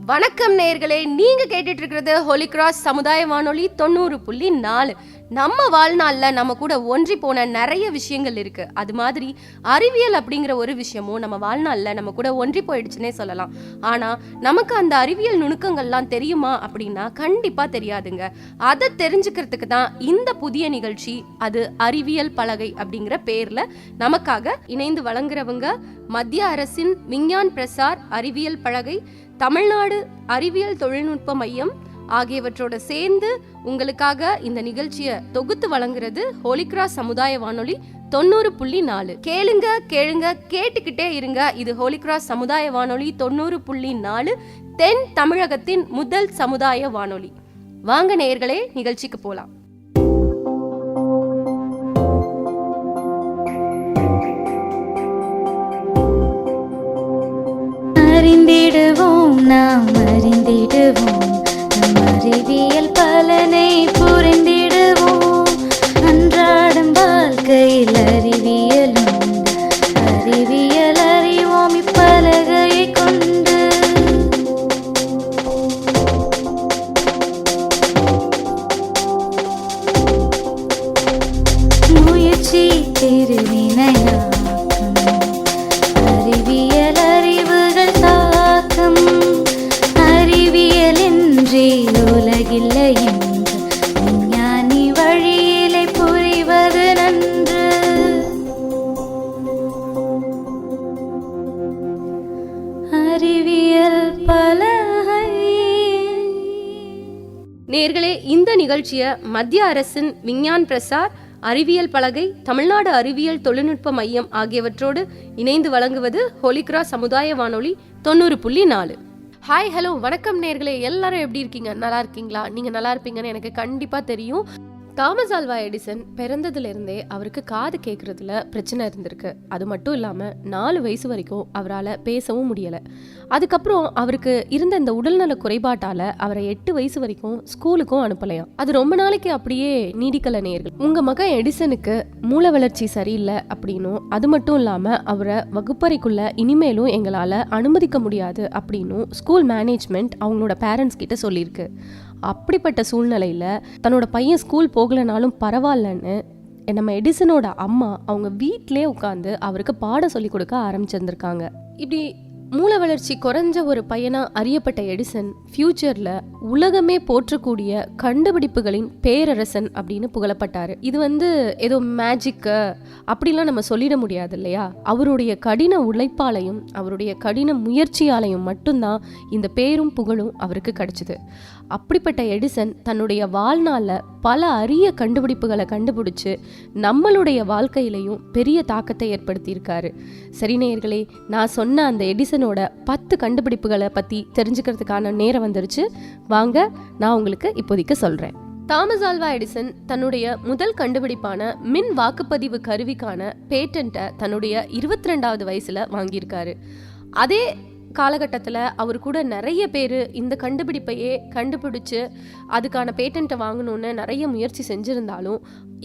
வணக்கம் நேயர்களே, நீங்க கேட்டுட்டு இருக்கிறது ஹோலி கிராஸ் சமுதாய வானொலி 90.4. நம்ம வாழ்நாளில் நம்ம கூட ஒன்றி போன நிறைய விஷயங்கள் இருக்கு. அது மாதிரி அறிவியல் அப்படிங்கிற ஒரு விஷயமும் நம்ம வாழ்நாளில் நம்ம கூட ஒன்றி போயிடுச்சுன்னே சொல்லலாம். ஆனா நமக்கு அந்த அறிவியல் நுணுக்கங்கள்லாம் தெரியுமா அப்படின்னா கண்டிப்பா தெரியாதுங்க. அதை தெரிஞ்சுக்கிறதுக்கு தான் இந்த புதிய நிகழ்ச்சி, அது அறிவியல் பலகை அப்படிங்கிற பேர்ல நமக்காக இணைந்து வழங்குறவங்க மத்திய அரசின் விஞ்ஞான் பிரசார் அறிவியல் பலகை, தமிழ்நாடு அறிவியல் தொழில்நுட்ப மையம் ஆகியவற்றோட சேர்ந்து உங்களுக்காக இந்த நிகழ்ச்சியை தொகுத்து வழங்குறது ஹோலி கிராஸ் சமுதாய வானொலி 90.4. கேளுங்க கேட்டுக்கிட்டே இருங்க. இது ஹோலி கிராஸ் சமுதாய வானொலி 90.4, தென் தமிழகத்தின் முதல் சமுதாய வானொலி. வாங்க நேயர்களே, நிகழ்ச்சிக்கு போலாம். அறிந்திடுவோம், நாம் அறிந்திடுவோம், நம் அறிவியல் பலனை புரிந்திடுவோம். அன்றாடம் வாழ்க்கையில் அறிவியல் உண்டு, அறிவியல் அறிவோம் இப்பலகையை கொண்டு. முயற்சி திருவினையாக்கும், அறிவியல் அறிவுகள் தாக்கம். அறிவியல் இன்றி உலகில்லை என்று விஞ்ஞானி வழியிலே புரிவது நன்று. அறிவியல் பலகை. நேயர்களே, இந்த நிகழ்ச்சியை மத்திய அரசின் விஞ்ஞான் பிரசார் அறிவியல் பலகை, தமிழ்நாடு அறிவியல் தொழில்நுட்ப மையம் ஆகியவற்றோடு இணைந்து வழங்குவது ஹோலி கிராஸ் சமுதாய வானொலி 90.4. ஹாய், ஹலோ, வணக்கம் நேயர்களே. எல்லாரும் எப்படி இருக்கீங்க? நல்லா இருக்கீங்களா? நீங்க நல்லா இருப்பீங்கன்னு எனக்கு கண்டிப்பா தெரியும். தாமஸ் ஆல்வா எடிசன் பிறந்ததுல இருந்தே அவருக்கு காது கேட்கறதுல பிரச்சனை இருந்திருக்கு. அது மட்டும் இல்லாம 4 வயசு வரைக்கும் அவரால் பேசவும் முடியல. அதுக்கப்புறம் அவருக்கு இருந்த இந்த உடல்நல குறைபாட்டால அவரை 8 வயசு வரைக்கும் ஸ்கூலுக்கும் அனுப்பலையாம். அது ரொம்ப நாளைக்கு அப்படியே நீடிக்கல நேயர்கள். உங்க மகன் எடிசனுக்கு மூளை வளர்ச்சி சரியில்லை அப்படின்னும், அது மட்டும் இல்லாம அவரை வகுப்பறைக்குள்ள இனிமேலும் எங்களால அனுமதிக்க முடியாது அப்படின்னும் ஸ்கூல் மேனேஜ்மெண்ட் அவங்களோட பேரண்ட்ஸ் கிட்ட சொல்லியிருக்கு. அப்படிப்பட்ட சூழ்நிலையில தன்னோட பையன் ஸ்கூல் போகலனாலும் பரவாயில்லன்னு நம்ம எடிசனோட அம்மா அவங்க வீட்டிலே உட்காந்து அவருக்கு பாடம் சொல்லி கொடுக்க ஆரம்பிச்சிருந்திருக்காங்க. இப்படி மூளை வளர்ச்சி குறைஞ்ச ஒரு பையனா அறியப்பட்ட எடிசன் ஃபியூச்சர்ல உலகமே போற்றக்கூடிய கண்டுபிடிப்புகளின் பேரரசன் அப்படின்னு புகழப்பட்டாரு. இது ஏதோ மேஜிக்கு அப்படிலாம் நம்ம சொல்லிட முடியாது இல்லையா? அவருடைய கடின உழைப்பாலையும் அவருடைய கடின முயற்சியாலையும் மட்டும்தான் இந்த பேரும் புகழும் அவருக்கு கிடைச்சிது. அப்படிப்பட்ட எடிசன் தன்னுடைய வாழ்நாளில் பல அரிய கண்டுபிடிப்புகளை கண்டுபிடிச்சு நம்மளுடைய வாழ்க்கையிலையும் பெரிய தாக்கத்தை ஏற்படுத்தியிருக்காரு. சரி நேயர்களே, நான் சொன்ன அந்த எடிசனோட 10 கண்டுபிடிப்புகளை பற்றி தெரிஞ்சுக்கிறதுக்கான நேரம் வந்துருச்சு. வாங்க, நான் உங்களுக்கு இப்போதைக்கு சொல்கிறேன். தாமஸ் ஆல்வா எடிசன் தன்னுடைய முதல் கண்டுபிடிப்பான மின் வாக்குப்பதிவு கருவிக்கான பேட்டன்ட்டை தன்னுடைய 22வது வயசில் வாங்கியிருக்காரு. அதே காலகட்டத்தில் அவர் கூட நிறைய பேர் இந்த கண்டுபிடிப்பையே கண்டுபிடிச்சு அதுக்கான பேட்டன்ட்டை வாங்கணுன்னு நிறைய முயற்சி செஞ்சுருந்தாலும்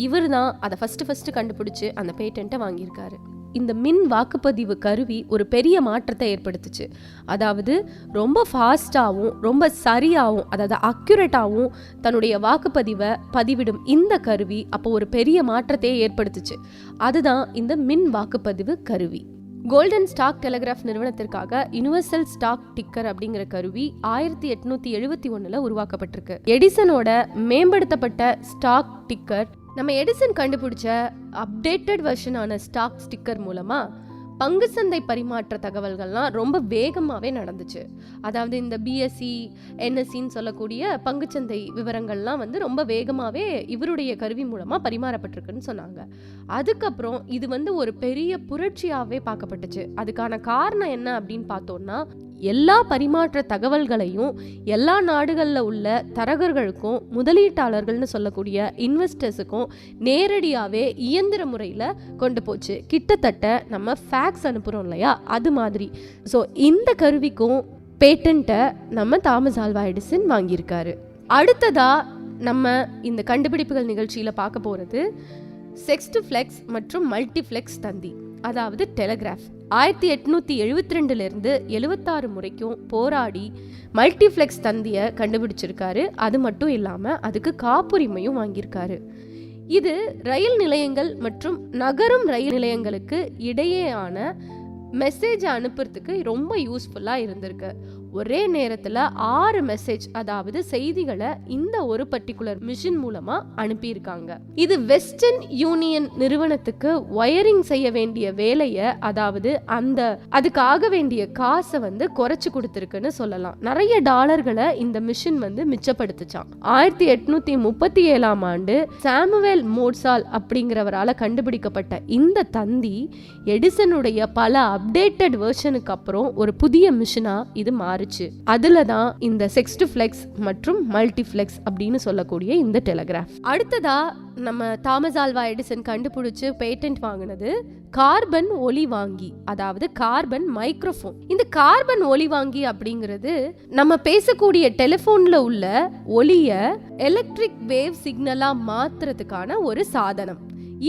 இவர் தான் அதை ஃபஸ்ட்டு கண்டுபிடிச்சு அந்த பேட்டன்ட்டை வாங்கியிருக்காரு. இந்த மின் வாக்குப்பதிவு கருவி ஒரு பெரிய மாற்றத்தை ஏற்படுத்துச்சு. அதாவது ரொம்ப ஃபாஸ்டாகவும் ரொம்ப சரியாகவும், அதாவது அக்யூரேட்டாகவும் தன்னுடைய வாக்குப்பதிவை பதிவிடும் இந்த கருவி அப்போ ஒரு பெரிய மாற்றத்தையே ஏற்படுத்துச்சு. அதுதான் இந்த மின் வாக்குப்பதிவு கருவி. கோல்டன் ஸ்டாக் டெலிகிராஃப் நிறுவனத்திற்காக யுனிவர்சல் ஸ்டாக் டிக்கர் அப்படிங்கிற கருவி 1871 உருவாக்கப்பட்டிருக்கு. எடிசனோட மேம்படுத்தப்பட்ட ஸ்டாக் டிக்கர் நம்ம எடிசன் கண்டுபிடிச்ச அப்டேட்டட் வெர்ஷனான ஸ்டாக் ஸ்டிக்கர் மூலமா பங்கு சந்தை பரிமாற்ற தகவல்கள்லாம் ரொம்ப வேகமாகவே நடந்துச்சு. அதாவது இந்த பிஎஸ்சி என்எஸ்சின்னு சொல்லக்கூடிய பங்குச்சந்தை விவரங்கள்லாம் ரொம்ப வேகமாகவே இவருடைய கருவி மூலமாக பரிமாறப்பட்டிருக்குன்னு சொன்னாங்க. அதுக்கப்புறம் இது ஒரு பெரிய புரட்சியாகவே பார்க்கப்பட்டுச்சு. அதுக்கான காரணம் என்ன அப்படின்னு பார்த்தோம்னா, எல்லா பரிமாற்ற தகவல்களையும் எல்லா நாடுகளில் உள்ள தரகர்களுக்கும் முதலீட்டாளர்கள்னு சொல்லக்கூடிய இன்வெஸ்டர்ஸுக்கும் நேரடியாகவே இயந்திர முறையில் கொண்டு போச்சு. கிட்டத்தட்ட நம்ம ஃபேக்ஸ் அனுப்புகிறோம் இல்லையா, அது மாதிரி. ஸோ இந்த கருவிக்கும் பேட்டன்ட்டை நம்ம தாமஸ் ஆல்வா எடிசன் வாங்கியிருக்காரு. அடுத்ததாக நம்ம இந்த கண்டுபிடிப்புகள் நிகழ்ச்சியில் பார்க்க போகிறது செக்ஸ்டுஃப்ளெக்ஸ் மற்றும் மல்டிஃப்ளெக்ஸ் தந்தி. அதாவது டெலிகிராஃப். 1872 76 முறைக்கும் போராடி மல்டிப்ளெக்ஸ் தந்தியை கண்டுபிடிச்சிருக்காரு. அது மட்டும் இல்லாமல் அதுக்கு காப்புரிமையும் வாங்கியிருக்காரு. இது ரயில் நிலையங்கள் மற்றும் நகரும் ரயில் நிலையங்களுக்கு இடையேயான மெசேஜ் அனுப்புறதுக்கு ரொம்ப யூஸ்ஃபுல்லாக இருந்திருக்கு. ஒரே நேரத்தில் 6 மெசேஜ், அதாவது செய்திகளை இந்த ஒரு பர்டிகுலர் மிஷின் மூலமா அனுப்பியிருக்காங்க. இது வெஸ்டர்ன் யூனியன் நிறுவனத்துக்கு ஒயரிங் செய்ய வேண்டிய வேலையை, அதாவது அதுக்கு ஆக வேண்டிய காசை குறைச்சு கொடுத்துருக்குன்னு சொல்லலாம். நிறைய டாலர்களை இந்த மிஷின் மிச்சப்படுத்துச்சான். 1837 ஆண்டு சாமுவேல் மோட்சால் அப்படிங்கிறவரால் கண்டுபிடிக்கப்பட்ட இந்த தந்தி எடிசனுடைய பல அப்டேட்டட் வெர்ஷனுக்கு அப்புறம் ஒரு புதிய மிஷினா இது மாறுச்சு. அதுலதான் இந்த செக்ஸ்டுஃப்ளெக்ஸ் மற்றும் மல்டிப்ளெக்ஸ் அப்படின்னு சொல்லக்கூடிய இந்த டெலிகிராஃப். அடுத்ததா நம்ம தாமஸ் ஆல்வா எடிசன் கண்டுபிடிச்சு பேட்டன்ட் வாங்கினது கார்பன் ஒலிவாங்கி, அதாவது கார்பன் மைக்ரோஃபோன். இந்த கார்பன் ஒலிவாங்கி அப்படிங்கிறது நம்ம பேசக்கூடிய டெலிபோன்ல உள்ள ஒலிய எலக்ட்ரிக் வேவ் சிக்னலா மாத்துறதுக்கான ஒரு சாதனம்.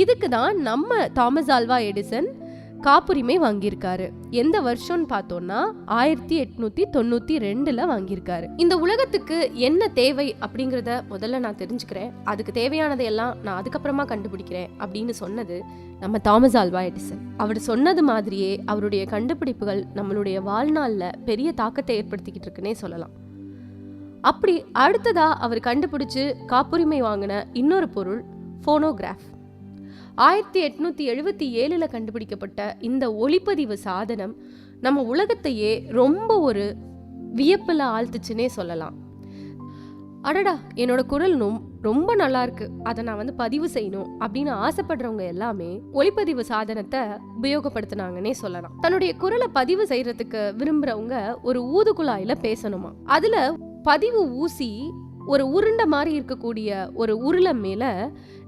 இதுக்கு தான் நம்ம தாமஸ் ஆல்வா எடிசன் காப்புரிமை வாங்கியிருக்காரு. எந்த வருஷம்னு பார்த்தோம்னா 1892 வாங்கியிருக்காரு. இந்த உலகத்துக்கு என்ன தேவை அப்படிங்கிறத முதல்ல நான் தெரிஞ்சுக்கிறேன், அதுக்கு தேவையானதையெல்லாம் நான் அதுக்கப்புறமா கண்டுபிடிக்கிறேன் அப்படின்னு சொன்னது நம்ம தாமஸ் ஆல்வா எடிசன். அவர் சொன்னது மாதிரியே அவருடைய கண்டுபிடிப்புகள் நம்மளுடைய வாழ்நாளில் பெரிய தாக்கத்தை ஏற்படுத்திக்கிட்டு இருக்குன்னே சொல்லலாம். அப்படி அடுத்ததா அவர் கண்டுபிடிச்சு காப்புரிமை வாங்கின இன்னொரு பொருள் போனோகிராஃப். 1877 கண்டுபிடிக்கப்பட்ட இந்த ஒளிப்பதிவு சாதனம் நம்ம உலகத்தையே ரொம்ப ஒரு வியப்பில் ஆழ்த்துச்சுன்னே சொல்லலாம். அடடா, என்னோட குரல் ரொம்ப நல்லா இருக்கு, அதை நான் பதிவு செய்யணும் அப்படின்னு ஆசைப்படுறவங்க எல்லாமே ஒளிப்பதிவு சாதனத்தை உபயோகப்படுத்தினாங்கன்னே சொல்லலாம். தன்னுடைய குரலை பதிவு செய்யறதுக்கு விரும்புறவங்க ஒரு ஊதுகுழாயில பேசணுமா. அதுல பதிவு ஊசி ஒரு உருண்டை மாதிரி இருக்கக்கூடிய ஒரு உருளை மேல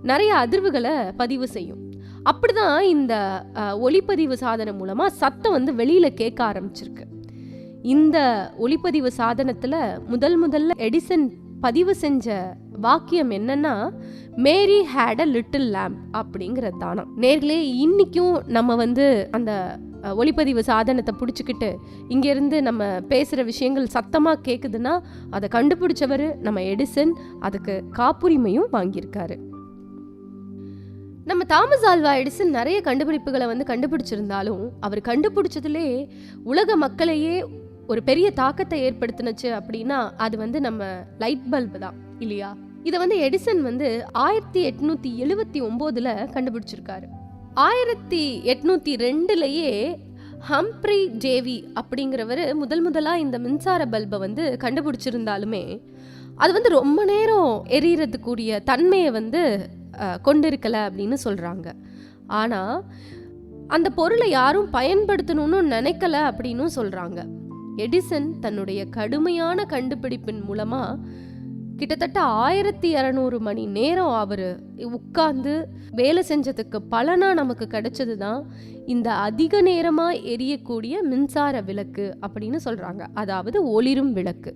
நிறைய அதிர்வுகளை பதிவு செய்யும். அப்படிதான் இந்த ஒளிப்பதிவு சாதனம் மூலமா சத்தம் வெளியில கேட்க ஆரம்பிச்சிருக்கு. இந்த ஒளிப்பதிவு சாதனத்துல முதல்ல எடிசன் பதிவு செஞ்ச வாக்கியம் என்னன்னா, Mary had a little lamb அப்படிங்கிறது தானா. நேர்களே, இன்னைக்கும் நம்ம அந்த ஒளிப்பதிவு சாதனத்தை பிடிச்சிக்கிட்டு இங்கேருந்து நம்ம பேசுகிற விஷயங்கள் சத்தமாக கேட்குதுன்னா அதை கண்டுபிடிச்சவர் நம்ம எடிசன், அதுக்கு காப்புரிமையும் வாங்கியிருக்காரு. நம்ம தாமஸ் ஆல்வா எடிசன் நிறைய கண்டுபிடிப்புகளை கண்டுபிடிச்சிருந்தாலும் அவர் கண்டுபிடிச்சதுலே உலக மக்களையே ஒரு பெரிய தாக்கத்தை ஏற்படுத்தினுச்சு அப்படின்னா அது நம்ம லைட் பல்பு தான் இல்லையா. இதை எடிசன் 1879 கண்டுபிடிச்சிருக்காரு. 1802 ஹம்ப்ரி டேவி அப்படிங்கிறவர் முதலா இந்த மின்சார பல்பை கண்டுபிடிச்சிருந்தாலுமே அது ரொம்ப நேரம் எரியறதுக்குரிய தன்மையை கொண்டிருக்கல அப்படின்னு சொல்றாங்க. ஆனா அந்த பொருளை யாரும் பயன்படுத்தணும்னு நினைக்கல அப்படின்னு சொல்றாங்க. எடிசன் தன்னுடைய கடுமையான கண்டுபிடிப்பின் மூலமா கிட்டத்தட்ட 1200 மணி நேரம் அவர் உட்கார்ந்து வேலை செஞ்சதுக்கு பலனா நமக்கு கிடைச்சதுதான் இந்த அதிக நேரமா எரியக்கூடிய மின்சார விளக்கு அப்படின்னு சொல்றாங்க, அதாவது ஒளிரும் விளக்கு.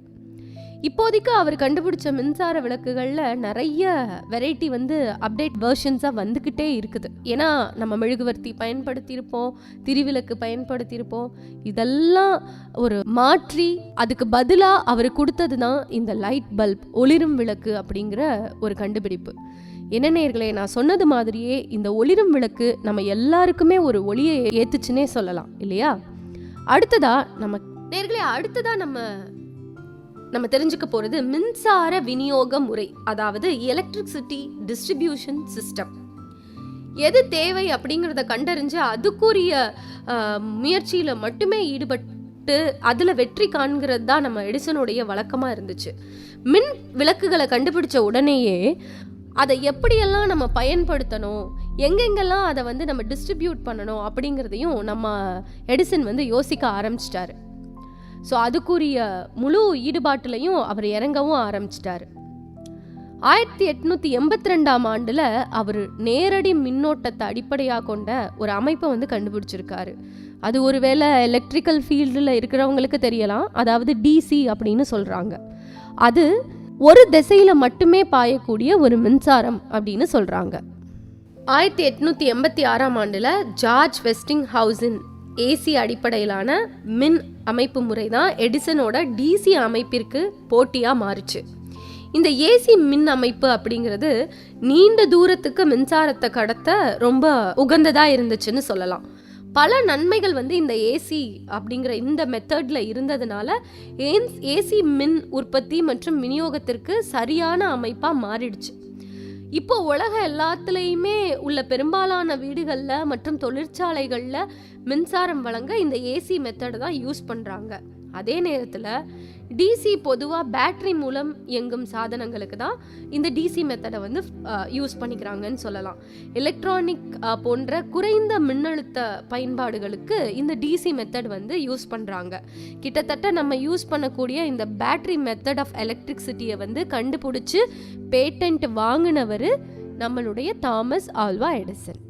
இப்போதைக்கு அவர் கண்டுபிடிச்ச மின்சார விளக்குகள்ல நிறைய வெரைட்டி அப்டேட் வெர்ஷன்ஸா வந்துகிட்டே இருக்குது. ஏன்னா நம்ம மெழுகுவர்த்தி பயன்படுத்தியிருப்போம், திரிவிளக்கு பயன்படுத்தியிருப்போம். இதெல்லாம் ஒரு மாற்றி அதுக்கு பதிலா அவர் கொடுத்தது தான் இந்த லைட் பல்ப், ஒளிரும் விளக்கு அப்படிங்கிற ஒரு கண்டுபிடிப்பு. என்ன நேயர்களே, நான் சொன்னது மாதிரியே இந்த ஒளிரும் விளக்கு நம்ம எல்லாருக்குமே ஒரு ஒளியை ஏத்துச்சுன்னே சொல்லலாம் இல்லையா. அடுத்ததா நம்ம தெரிஞ்சுக்க போறது மின்சார விநியோக முறை, அதாவது எலக்ட்ரிசிட்டி டிஸ்ட்ரிபியூஷன் சிஸ்டம். எது தேவை அப்படிங்கிறத கண்டறிஞ்சு அதுக்குரிய முயற்சியில மட்டுமே ஈடுபட்டு அதுல வெற்றி காண்கிறது தான் நம்ம எடிசனுடைய வழக்கமா இருந்துச்சு. மின் விளக்குகளை கண்டுபிடிச்ச உடனேயே அதை எப்படியெல்லாம் நம்ம பயன்படுத்தணும், எங்கெங்கெல்லாம் அதை நம்ம டிஸ்ட்ரிபியூட் பண்ணணும் அப்படிங்கிறதையும் நம்ம எடிசன் யோசிக்க ஆரம்பிச்சிட்டாரு. ஸோ அதுக்குரிய முழு ஈடுபாட்டிலையும் அவர் இறங்கவும் ஆரம்பிச்சிட்டாரு. 1882 அவர் நேரடி மின்னோட்டத்தை அடிப்படையாக கொண்ட ஒரு அமைப்பை கண்டுபிடிச்சிருக்காரு. அது ஒருவேளை எலக்ட்ரிக்கல் ஃபீல்டில் இருக்கிறவங்களுக்கு தெரியலாம், அதாவது டிசி அப்படின்னு சொல்கிறாங்க. அது ஒரு திசையில் மட்டுமே பாயக்கூடிய ஒரு மின்சாரம் அப்படின்னு சொல்கிறாங்க. 1886 ஜார்ஜ் வெஸ்டிங் ஹவுஸின் ஏசி அடிப்படையிலான மின் அமைப்பு முறை தான் எடிசனோட டிசி அமைப்பிற்கு போட்டியா மாறுச்சு. இந்த ஏசி மின் அமைப்பு அப்படிங்கிறது நீண்ட தூரத்துக்கு மின்சாரத்தை கடத்த ரொம்ப உகந்ததா இருந்துச்சுன்னு சொல்லலாம். பல நன்மைகள் இந்த ஏசி அப்படிங்கிற இந்த மெத்தட்ல இருந்ததுனால ஏசி மின் உற்பத்தி மற்றும் விநியோகத்திற்கு சரியான அமைப்பா மாறிடுச்சு. இப்போ உலக எல்லாத்துலேயுமே உள்ள பெரும்பாலான வீடுகளில் மற்றும் தொழிற்சாலைகளில் மின்சாரம் வழங்க இந்த ஏசி மெத்தடை தான் யூஸ் பண்ணுறாங்க. அதே நேரத்தில் டிசி பொதுவாக பேட்டரி மூலம் இயங்கும் சாதனங்களுக்கு தான் இந்த டிசி மெத்தடை யூஸ் பண்ணிக்கிறாங்கன்னு சொல்லலாம். எலக்ட்ரானிக் போன்ற குறைந்த மின்னழுத்த பயன்பாடுகளுக்கு இந்த டிசி மெத்தட் யூஸ் பண்ணுறாங்க. கிட்டத்தட்ட நம்ம யூஸ் பண்ணக்கூடிய இந்த பேட்டரி மெத்தட் ஆஃப் எலக்ட்ரிசிட்டியை கண்டுபிடிச்சி பேட்டன்ட் வாங்கினவர் நம்மளுடைய தாமஸ் ஆல்வா எடிசன்.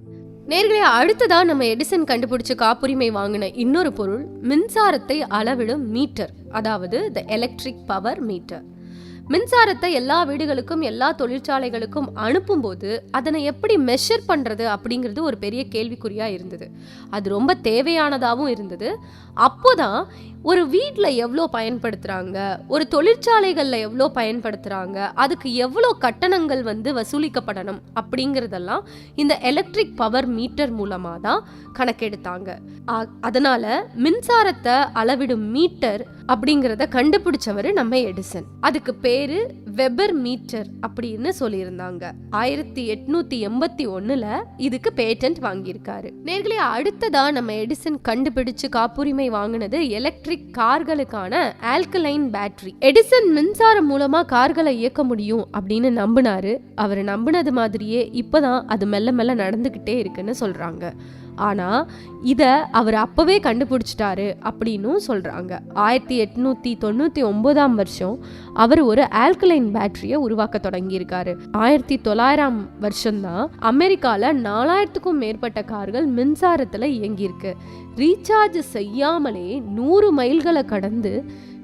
நேர்களே, அடுத்ததான் நம்ம எடிசன் கண்டுபிடிச்ச காப்புரிமை வாங்கின இன்னொரு பொருள் மின்சாரத்தை அளவிடும் மீட்டர், அதாவது த எலக்ட்ரிக் பவர் மீட்டர். மின்சாரத்தை எல்லா வீடுகளுக்கும் எல்லா தொழிற்சாலைகளுக்கும் அனுப்பும்போது அதனை எப்படி மெஷர் பண்ணுறது அப்படிங்கிறது ஒரு பெரிய கேள்விக்குறியா இருந்தது. அது ரொம்ப தேவையானதாகவும் இருந்தது. அப்போதான் ஒரு வீட்டில் எவ்வளோ பயன்படுத்துகிறாங்க, ஒரு தொழிற்சாலைகளில் எவ்வளோ பயன்படுத்துகிறாங்க, அதுக்கு எவ்வளோ கட்டணங்கள் வசூலிக்கப்படணும் அப்படிங்கிறதெல்லாம் இந்த எலக்ட்ரிக் பவர் மீட்டர் மூலமாக தான் கணக்கெடுத்தாங்க. அதனால மின்சாரத்தை அளவிடும் மீட்டர் அப்படிங்கிறத கண்டுபிடிச்சவர் நம்ம எடிசன். அதுக்கு பேரு வெபர் மீட்டர் அப்படின்னு சொல்லியிருந்தாங்க. 1881 இதுக்கு பேட்டன்ட் வாங்கியிருக்காரு. நேர்களே, அடுத்ததா நம்ம எடிசன் கண்டுபிடிச்சு காப்புரிமை வாங்கினது எலக்ட்ரிக் கார்களுக்கான ஆல்கலைன் பேட்டரி. எடிசன் மின்சாரம் மூலமா கார்களை இயக்க முடியும் அப்படின்னு நம்பினாரு. அவர் நம்பினது மாதிரியே இப்பதான் அது மெல்ல மெல்ல நடந்துகிட்டே இருக்குன்னு சொல்றாங்க. ஆனா இத அவர் அப்பவே கண்டுபிடிச்சிட்டாரு அப்படின்னு சொல்றாங்க. 1899 அவர் ஒரு ஆல்கலைன் பேட்டரியை உருவாக்க தொடங்கியிருக்காரு. 1900 வருஷம்தான் அமெரிக்கால 4000க்கும் மேற்பட்ட கார்கள் மின்சாரத்துல இயங்கியிருக்கு. ரீசார்ஜ் செய்யாமலே 100 மைல்களை கடந்து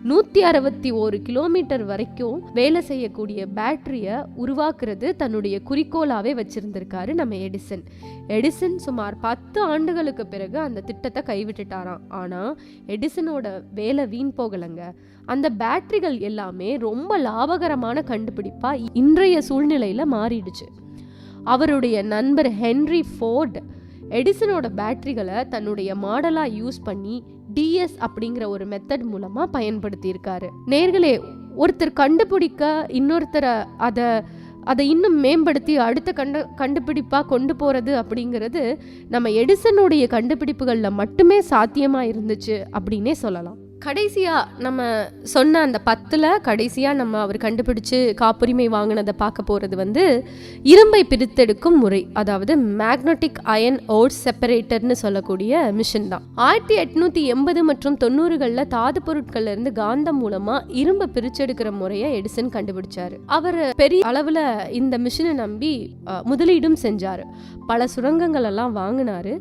161 கிலோமீட்டர் வரைக்கும் வேலை செய்யக்கூடிய பேட்டரிய உருவாக்குறது தன்னுடைய குறிக்கோளாவே வச்சிருந்திருக்காரு நம்ம எடிசன். எடிசன் சுமார் 10 ஆண்டுகளுக்கு பிறகு அந்த திட்டத்தை கைவிட்டுட்டாராம். ஆனா எடிசனோட வேலை வீண் போகலங்க. அந்த பேட்டரிகள் எல்லாமே ரொம்ப லாபகரமான கண்டுபிடிப்பா இன்றைய சூழ்நிலையில மாறிடுச்சு. அவருடைய நண்பர் ஹென்ரி ஃபோர்ட் எடிசனோட பேட்டரிகளை தன்னுடைய மாடலா யூஸ் பண்ணி டிஎஸ் அப்படிங்கிற ஒரு மெத்தட் மூலமா பயன்படுத்தி இருக்காரு. நேர்களே, ஒருத்தர் கண்டுபிடிக்க இன்னொருத்தரை அதை இன்னும் மேம்படுத்தி அடுத்த கண்டுபிடிப்பா கொண்டு போறது அப்படிங்கிறது நம்ம எடிசனுடைய கண்டுபிடிப்புகள்ல மட்டுமே சாத்தியமா இருந்துச்சு அப்படின்னே சொல்லலாம். கடைசியா நம்ம சொன்ன அந்த 10ல் கடைசியா நம்ம அவர் கண்டுபிடிச்சு காப்புரிமை வாங்கினதை பார்க்க போறது இரும்பை பிரித்தெடுக்கும் முறை, அதாவது மேக்னெட்டிக் அயன் ஓர் செப்பரேட்டர்னு சொல்லக்கூடிய மிஷின் தான். 1880 மற்றும் 90களில் தாது பொருட்கள்ல இருந்து காந்தம் மூலமா இரும்பை பிரிச்செடுக்கிற முறையை எடிசன் கண்டுபிடிச்சாரு. அவர் பெரிய அளவுல இந்த மிஷினை நம்பி முதலீடும் செஞ்சாரு. பல சுரங்கங்கள் எல்லாம் வாங்கினாரு.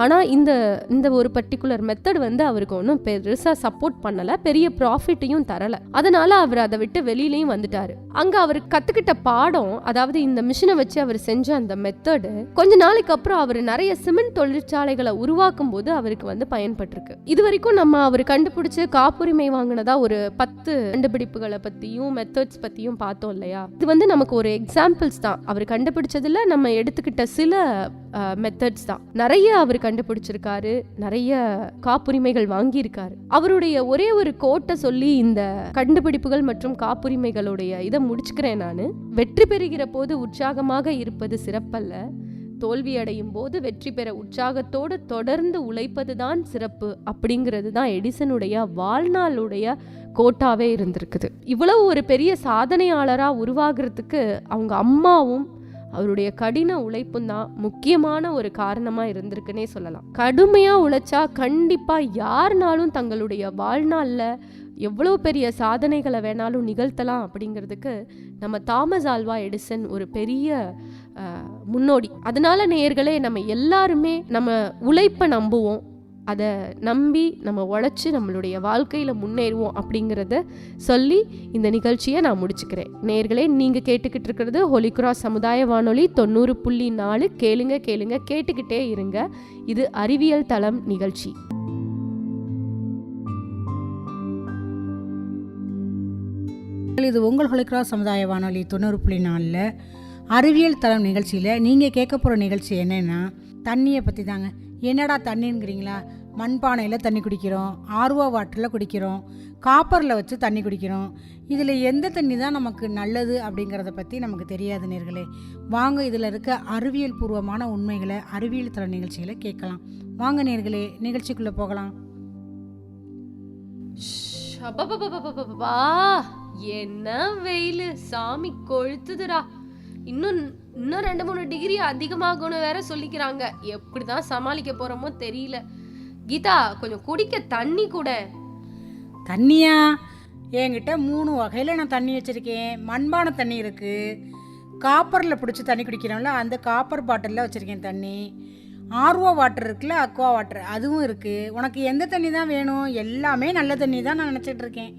ஆனா இந்த ஒரு பர்டிகுலர் மெத்தட் அவருக்கு ஒன்றும் பெருசா சப்போர்ட் பண்ணல, பெரிய ப்ராஃபிட்டையும் தரல. அதனால அவர் அதை விட்டு வெளியிலையும் வந்துட்டாரு. அங்க அவர் கத்துக்கிட்ட பாடம், அதாவது இந்த மிஷினை வச்சு அவர் செஞ்ச அந்த மெத்தடு கொஞ்ச நாளைக்கு அப்புறம் அவர் நிறைய சிமெண்ட் தொழிற்சாலைகளை உருவாக்கும் போது அவருக்கு பயன்பட்டிருக்கு. இது வரைக்கும் நம்ம அவர் கண்டுபிடிச்சு காப்புரிமை வாங்கினதா ஒரு 10 கண்டுபிடிப்புகளை பத்தியும் மெத்தட்ஸ் பத்தியும் பார்த்தோம் இல்லையா? இது நமக்கு ஒரு எக்ஸாம்பிள்ஸ் தான். அவர் கண்டுபிடிச்சதுல நம்ம எடுத்துக்கிட்ட சில மெத்தட்ஸ் தான். நிறைய அவர் கண்டுபிடிச்சிருக்காரு, நிறைய காப்புரிமைகள் வாங்கியிருக்காரு. அவருடைய ஒரே ஒரு கோட்டை சொல்லி இந்த கண்டுபிடிப்புகள் மற்றும் காப்புரிமைகளுடைய இதை முடிச்சுக்கிறேன் நானு. வெற்றி பெறுகிற போது உற்சாகமாக இருப்பது சிறப்பல்ல, தோல்வி அடையும் போது வெற்றி பெற உற்சாகத்தோடு தொடர்ந்து உழைப்பதுதான் சிறப்பு அப்படிங்கிறது தான் எடிசனுடைய வாழ்நாளுடைய கோட்டாவே இருந்திருக்குது. இவ்வளவு ஒரு பெரிய சாதனையாளரா உருவாகிறதுக்கு அவங்க அம்மாவும் அவருடைய கடின உழைப்பும் தான் முக்கியமான ஒரு காரணமா இருந்திருக்குன்னே சொல்லலாம். கடுமையா உழைச்சா கண்டிப்பா யாருனாலும் தங்களுடைய வாழ்நாள்ல எவ்வளோ பெரிய சாதனைகளை வேணாலும் நிகழ்த்தலாம் அப்படிங்கிறதுக்கு நம்ம தாமஸ் ஆல்வா எடிசன் ஒரு பெரிய முன்னோடி. அதனால நேயர்களே, நம்ம எல்லாருமே நம்ம உழைப்பை நம்புவோம், அதை நம்பி நம்ம உழைச்சி நம்மளுடைய வாழ்க்கையில் முன்னேறுவோம் அப்படிங்கிறத சொல்லி இந்த நிகழ்ச்சியை நான் முடிச்சுக்கிறேன். நேயர்களே, நீங்கள் கேட்டுக்கிட்டு இருக்கிறது ஹோலி கிராஸ் சமுதாய வானொலி 90.4. கேளுங்க கேளுங்க, கேட்டுக்கிட்டே இருங்க. இது அறிவியல் தளம் நிகழ்ச்சி. இது உங்கள் ஹோலி கிராஸ் சமுதாய வானொலி 90.4 அறிவியல் தளம் நிகழ்ச்சியில் நீங்கள் கேட்க போகிற நிகழ்ச்சி என்னென்னா தண்ணியை பற்றி தாங்க. என்னடா தண்ணிங்கிறீங்களா? மண்பானையில் தண்ணி குடிக்கிறோம், ஆர்வோ வாட்டரில் குடிக்கிறோம், காப்பரில் வச்சு தண்ணி குடிக்கிறோம். இதில் எந்த தண்ணி தான் நமக்கு நல்லது அப்படிங்கிறத பற்றி நமக்கு தெரியாது நேர்களே. வாங்க இதில் இருக்க அறிவியல் பூர்வமான உண்மைகளை அறிவியல் தளம் நிகழ்ச்சிகளை கேட்கலாம். வாங்க நேர்களே, நிகழ்ச்சிக்குள்ளே போகலாம். என்ன வெயில் சாமி கொழுத்துதுடா. இன்னும் 2-3 டிகிரி அதிகமாகணும் வேற சொல்லிக்கிறாங்க. எப்படிதான் சமாளிக்க போறோமோ தெரியல. கீதா, கொஞ்சம் குடிக்க தண்ணி கூட. தண்ணியா? என்கிட்ட 3 வகையில் நான் தண்ணி வச்சுருக்கேன். மண்பானை தண்ணி இருக்குது, காப்பரில் பிடிச்சி தண்ணி குடிக்கிறோம்ல அந்த காப்பர் பாட்டிலில் வச்சுருக்கேன் தண்ணி, ஆர்வோ வாட்டர் இருக்குல்ல, அக்வா வாட்டர் அதுவும் இருக்குது. உனக்கு எந்த தண்ணி தான் வேணும்? எல்லாமே நல்ல தண்ணி தான் நான் நினச்சிட்டு இருக்கேன்.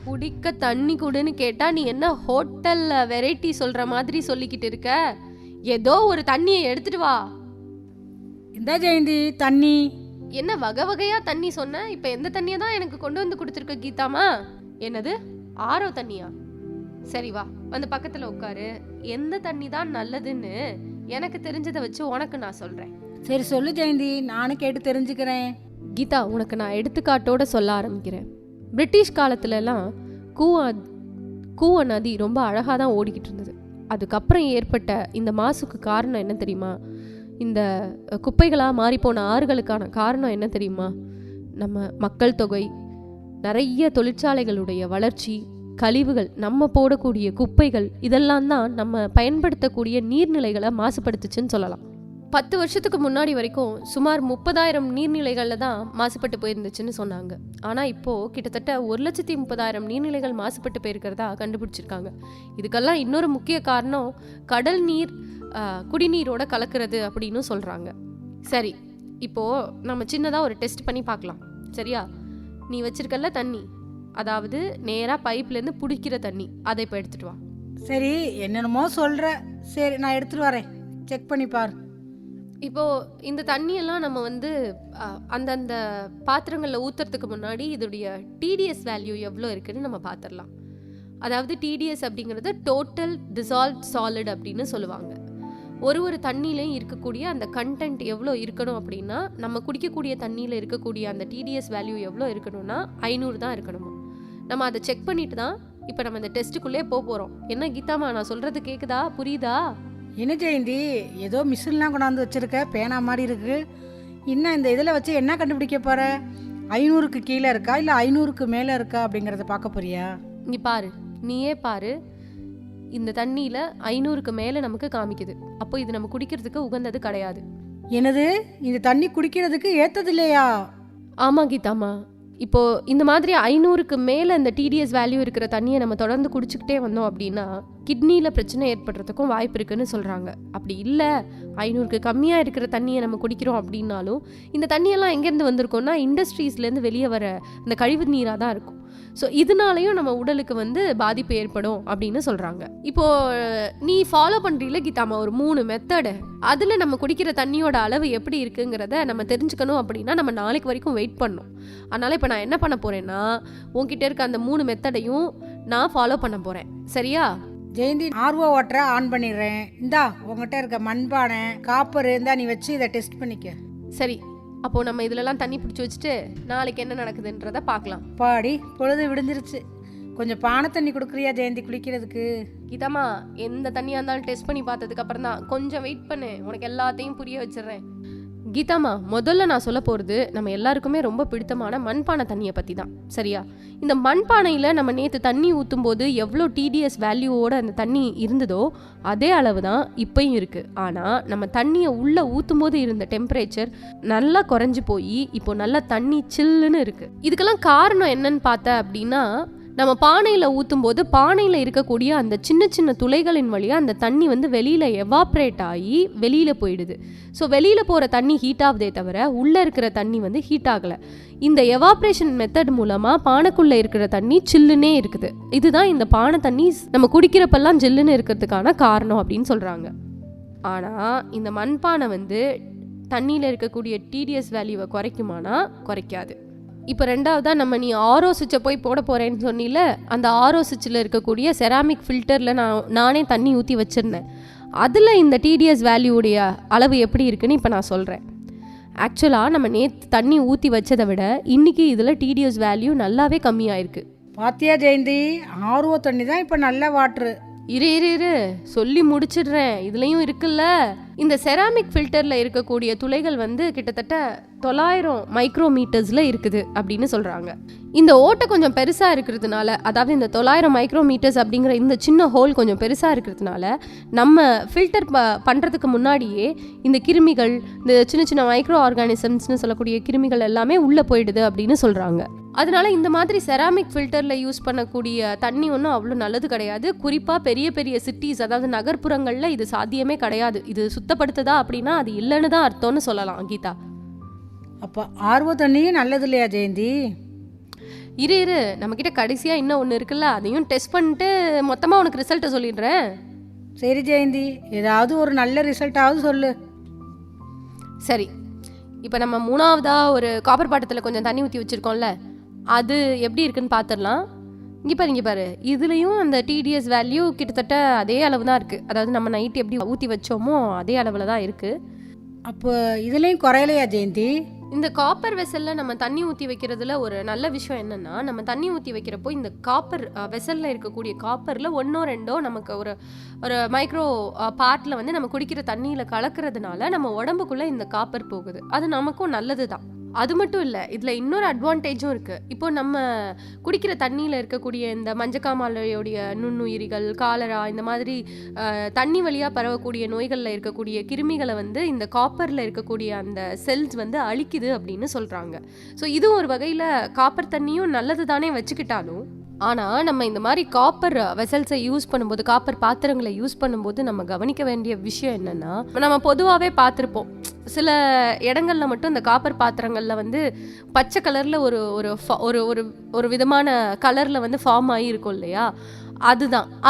குடிக்க தண்ணி கூடன்னு கேட்டா நீ என்ன ஹோட்டல்ல வெரைட்டி சொல்ற மாதிரி சொல்லிக்கிட்டு இருக்க? ஏதோ ஒரு தண்ணியை எடுத்துட்டு வா. இந்த ஜெயந்தி தண்ணி என்ன வகை வகையா தண்ணி சொன்ன? இப்ப எந்த தண்ணியை தான் எனக்கு கொண்டு வந்து கொடுத்துருக்க கீதாமா? என்னது ஆரோ தண்ணியா? சரி வா, வந்து பக்கத்துல உட்காரு. எந்த தண்ணி தான் நல்லதுன்னு எனக்கு தெரிஞ்சதை வச்சு உனக்கு நான் சொல்றேன். சரி சொல்லு ஜெயந்தி, நானும் கேட்டு தெரிஞ்சுக்கிறேன். கீதா, உனக்கு நான் எடுத்துக்காட்டோட சொல்ல ஆரம்பிக்கிறேன். பிரிட்டிஷ் காலத்துலலாம் கூவ நதி ரொம்ப அழகாக தான் ஓடிக்கிட்டு இருந்தது. அதுக்கப்புறம் ஏற்பட்ட இந்த மாசுக்கு காரணம் என்ன தெரியுமா? இந்த குப்பைகளாக மாறிப்போன ஆறுகளுக்கான காரணம் என்ன தெரியுமா? நம்ம மக்கள் தொகை, நிறைய தொழிற்சாலைகளுடைய வளர்ச்சி, கழிவுகள், நம்ம போடக்கூடிய குப்பைகள், இதெல்லாம் தான் நம்ம பயன்படுத்தக்கூடிய நீர்நிலைகளை மாசுபடுத்துச்சுன்னு சொல்லலாம். 10 வருஷத்துக்கு முன்னாடி வரைக்கும் சுமார் 30,000 நீர்நிலைகளில் தான் மாசுபட்டு போயிருந்துச்சுன்னு சொன்னாங்க. ஆனால் இப்போது கிட்டத்தட்ட 1,30,000 நீர்நிலைகள் மாசுபட்டு போயிருக்கிறதா கண்டுபிடிச்சிருக்காங்க. இதுக்கெல்லாம் இன்னொரு முக்கிய காரணம் கடல் நீர் குடிநீரோட கலக்கிறது அப்படின்னு சொல்கிறாங்க. சரி, இப்போது நம்ம சின்னதாக ஒரு டெஸ்ட் பண்ணி பார்க்கலாம், சரியா? நீ வச்சிருக்கல தண்ணி, அதாவது நேராக பைப்லேருந்து பிடிக்கிற தண்ணி, அதை இப்போ எடுத்துகிட்டு வா. சரி, என்னென்னமோ சொல்கிற. சரி, நான் எடுத்துகிட்டு வரேன், செக் பண்ணி பார். இப்போது இந்த தண்ணியெல்லாம் நம்ம வந்து அந்தந்த பாத்திரங்களில் ஊற்றுறதுக்கு முன்னாடி இதோடைய டிடிஎஸ் வேல்யூ எவ்வளோ இருக்குன்னு நம்ம பார்த்துடலாம். அதாவது டிடிஎஸ் அப்படிங்கிறது டோட்டல் டிசால்வ் சாலிட் அப்படின்னு சொல்லுவாங்க. ஒரு தண்ணியிலையும் இருக்கக்கூடிய அந்த கண்டென்ட் எவ்வளோ இருக்கணும் அப்படின்னா, நம்ம குடிக்கக்கூடிய தண்ணியில் இருக்கக்கூடிய அந்த டிடிஎஸ் வேல்யூ எவ்வளோ இருக்கணும்னா 500 தான் இருக்கணுமா. நம்ம அதை செக் பண்ணிட்டு தான் இப்போ நம்ம இந்த டெஸ்ட்டுக்குள்ளே போகிறோம். என்ன கீதாமா, நான் சொல்கிறது கேட்குதா, புரியுதா? என்ன ஜெயந்தி, ஏதோ மிஷின்லாம் கொண்டாந்து வச்சுருக்க, பேனா மாதிரி இருக்குது. இன்னும் இந்த இதில் வச்சு என்ன கண்டுபிடிக்க போகிற? 500க்கு கீழே இருக்கா இல்லை 500க்கு மேலே இருக்கா அப்படிங்கிறத பார்க்க போறியா? நீ பாரு, நீயே பாரு. இந்த தண்ணியில் 500க்கு மேலே நமக்கு காமிக்குது. அப்போ இது நம்ம குடிக்கிறதுக்கு உகந்தது கிடையாது. என்னது, இந்த தண்ணி குடிக்கிறதுக்கு ஏற்றது இல்லையா? ஆமாம் கீதாமா, இப்போது இந்த மாதிரி 500க்கு மேலே இந்த டிடிஎஸ் வேல்யூ இருக்கிற தண்ணியை நம்ம தொடர்ந்து குடிச்சிக்கிட்டே வந்தோம் அப்படின்னா கிட்னியில் பிரச்சனை ஏற்படுறதுக்கும் வாய்ப்பு இருக்குன்னு சொல்கிறாங்க. அப்படி இல்லை, 500க்கு கம்மியாக இருக்கிற தண்ணியை நம்ம குடிக்கிறோம் அப்படின்னாலும் இந்த தண்ணியெல்லாம் எங்கேருந்து வந்திருக்கோம்னா இண்டஸ்ட்ரீஸ்லேருந்து வெளியே வர இந்த கழிவு நீராக தான் இருக்கும். ஸோ இதனாலையும் நம்ம உடலுக்கு வந்து பாதிப்பு ஏற்படும் அப்படின்னு சொல்கிறாங்க. இப்போது நீ ஃபாலோ பண்ணுறீல கீதாமா ஒரு 3 மெத்தடு, அதில் நம்ம குடிக்கிற தண்ணியோட அளவு எப்படி இருக்குங்கிறத நம்ம தெரிஞ்சுக்கணும் அப்படின்னா நம்ம நாளைக்கு வரைக்கும் வெயிட் பண்ணணும். அதனால் இப்போ நான் என்ன பண்ண போகிறேன்னா, உன்கிட்ட இருக்க அந்த 3 மெத்தடையும் நான் ஃபாலோ பண்ண போகிறேன், சரியா? ஜெயந்தி, ஆர்வோ வாட்டரை ஆன் பண்ணிடுறேன். இந்தா உங்ககிட்ட இருக்க மண்பானை, காப்பர் இருந்தா நீ வச்சு இதை டெஸ்ட் பண்ணிக்க. சரி, அப்போது நம்ம இதிலலாம் தண்ணி பிடிச்சி வச்சுட்டு நாளைக்கு என்ன நடக்குதுன்றதை பார்க்கலாம். பாடி, பொழுது விடிஞ்சிருச்சு. கொஞ்சம் பானை தண்ணி கொடுக்குறியா ஜெயந்தி குளிக்கிறதுக்கு? கீதாமா, எந்த தண்ணியாக இருந்தாலும் டெஸ்ட் பண்ணி பார்த்ததுக்கு அப்புறம் தான், கொஞ்சம் வெயிட் பண்ணு, உனக்கு எல்லாத்தையும் புரிய வச்சிடுறேன். கீதாமா, முதல்ல நான் சொல்ல போகிறது நம்ம எல்லாருக்குமே ரொம்ப பிடித்தமான மண்பானை தண்ணியை பற்றி தான், சரியா? இந்த மண்பானையில் நம்ம நேற்று தண்ணி ஊற்றும் போது எவ்வளோ டிடிஎஸ் வேல்யூவோட அந்த தண்ணி இருந்ததோ அதே அளவு தான் இப்போயும் இருக்குது. ஆனால் நம்ம தண்ணியை உள்ளே ஊற்றும் போது இருந்த டெம்பரேச்சர் நல்லா குறைஞ்சி போய் இப்போ நல்லா தண்ணி சில்லுன்னு இருக்குது. இதுக்கெல்லாம் காரணம் என்னன்னு பார்த்த அப்படின்னா, நம்ம பானையில் ஊற்றும் போது பானையில் இருக்கக்கூடிய அந்த சின்ன சின்ன துளைகளின் வழியாக அந்த தண்ணி வந்து வெளியில் எவாப்ரேட் ஆகி வெளியில் போயிடுது. ஸோ வெளியில் போகிற தண்ணி ஹீட் ஆகுதே தவிர உள்ளே இருக்கிற தண்ணி வந்து ஹீட் ஆகலை. இந்த எவாப்ரேஷன் மெத்தட் மூலமாக பானைக்குள்ளே இருக்கிற தண்ணி சில்லுன்னே இருக்குது. இதுதான் இந்த பானை தண்ணி நம்ம குடிக்கிறப்பெல்லாம் ஜில்லுன்னு இருக்கிறதுக்கான காரணம் அப்படின்னு சொல்கிறாங்க. ஆனால் இந்த மண்பானை வந்து தண்ணியில் இருக்கக்கூடிய டிடிஎஸ் வேல்யூவை குறைக்குமானா குறைக்காது. இப்போ ரெண்டாவதாக நம்ம நீ ஆரோ சுவிட்சை போய் போட போகிறேன்னு சொன்னில, அந்த ஆரோ சுவிட்சில் இருக்கக்கூடிய செராமிக் ஃபில்டரில் நானே தண்ணி ஊற்றி வச்சுருந்தேன். அதில் இந்த டிடிஎஸ் வேல்யூடைய அளவு எப்படி இருக்குன்னு இப்போ நான் சொல்கிறேன். ஆக்சுவலாக நம்ம நேற்று தண்ணி ஊற்றி வச்சதை விட இன்றைக்கி இதில் டிடிஎஸ் வேல்யூ நல்லாவே கம்மியாயிருக்கு. பாத்தியா ஜெயந்தி, ஆர்வ தண்ணி தான் இப்போ நல்ல வாட்ரு. இரு சொல்லி முடிச்சிடுறேன். இதுலேயும் இருக்குல்ல, இந்த செராமிக் ஃபில்டரில் இருக்கக்கூடிய துளைகள் வந்து கிட்டத்தட்ட 900 மைக்ரோமீட்டர்ஸில் இருக்குது அப்படின்னு சொல்கிறாங்க. இந்த ஓட்டை கொஞ்சம் பெருசாக இருக்கிறதுனால, அதாவது இந்த 900 மைக்ரோமீட்டர்ஸ் அப்படிங்கிற இந்த சின்ன ஹோல் கொஞ்சம் பெருசாக இருக்கிறதுனால நம்ம ஃபில்டர் பண்ணுறதுக்கு முன்னாடியே இந்த கிருமிகள், இந்த சின்ன சின்ன மைக்ரோ ஆர்கானிசம்ஸ்னு சொல்லக்கூடிய கிருமிகள் எல்லாமே உள்ளே போயிடுது அப்படின்னு சொல்கிறாங்க. அதனால இந்த மாதிரி செராமிக் ஃபில்டரில் யூஸ் பண்ணக்கூடிய தண்ணி ஒன்றும் அவ்வளோ நல்லது கிடையாது. குறிப்பாக பெரிய பெரிய சிட்டிஸ், அதாவது நகர்ப்புறங்களில் இது சாத்தியமே கிடையாது. இது சுத்தப்படுத்துதா அப்படின்னா அது இல்லைன்னு தான் அர்த்தம்னு சொல்லலாம். கீதா, அப்போ ஆர்வ தண்ணியும் நல்லது இல்லையா ஜெயந்தி? இரு நம்மக்கிட்ட கடைசியாக இன்னும் ஒன்று இருக்குல்ல, அதையும் டெஸ்ட் பண்ணிட்டு மொத்தமாக உனக்கு ரிசல்ட்டை சொல்லிடுறேன். சரி ஜெயந்தி, ஏதாவது ஒரு நல்ல ரிசல்ட்டாவது சொல்லு. சரி, இப்போ நம்ம 3ஆவதாக ஒரு காப்பர் பாட்டத்தில் கொஞ்சம் தண்ணி ஊற்றி வச்சுருக்கோம்ல, அது எப்படி இருக்குன்னு பார்த்துடலாம். இங்கே பாரு, இதுலேயும் அந்த டிடிஎஸ் வேல்யூ கிட்டத்தட்ட அதே அளவு தான் இருக்குது. அதாவது நம்ம நைட்டு எப்படி ஊற்றி வச்சோமோ அதே அளவில் தான் இருக்குது. அப்போ இதுலேயும் குறையலையா ஜெயந்தி? இந்த காப்பர் வெசலில் நம்ம தண்ணி ஊற்றி வைக்கிறதுல ஒரு நல்ல விஷயம் என்னென்னா, நம்ம தண்ணி ஊற்றி வைக்கிறப்போ இந்த காப்பர் வெசலில் இருக்கக்கூடிய காப்பரில் 1 or 2 நமக்கு ஒரு மைக்ரோ பார்ட்டில் வந்து நம்ம குடிக்கிற தண்ணியில் கலக்கிறதுனால நம்ம உடம்புக்குள்ளே இந்த காப்பர் போகுது. அது நமக்கும் நல்லது தான். அது மட்டும் இல்லை, இதில் இன்னொரு அட்வான்டேஜும் இருக்குது. இப்போ நம்ம குடிக்கிற தண்ணியில் இருக்கக்கூடிய இந்த மஞ்சக்காமாலையோடைய நுண்ணுயிரிகள், காலரா, இந்த மாதிரி தண்ணி வழியாக பரவக்கூடிய நோய்களில் இருக்கக்கூடிய கிருமிகளை வந்து இந்த காப்பரில் இருக்கக்கூடிய அந்த செல்ஸ் வந்து அழிக்குது அப்படின்னு சொல்கிறாங்க. ஸோ இதுவும் ஒரு வகையில் காப்பர் தண்ணியும் நல்லது தானே வச்சுக்கிட்டாலும், ஆனால் நம்ம இந்த மாதிரி காப்பர் வெசல்ஸை யூஸ் பண்ணும்போது, காப்பர் பாத்திரங்களை யூஸ் பண்ணும்போது நம்ம கவனிக்க வேண்டிய விஷயம் என்னென்னா, நம்ம பொதுவாகவே பார்த்துருப்போம் சில இடங்களில் மட்டும் இந்த காப்பர் பாத்திரங்களில் வந்து பச்சை கலரில் ஒரு ஒரு ஒரு ஒரு விதமான கலரில் வந்து ஃபார்ம் ஆகியிருக்கும் இல்லையா,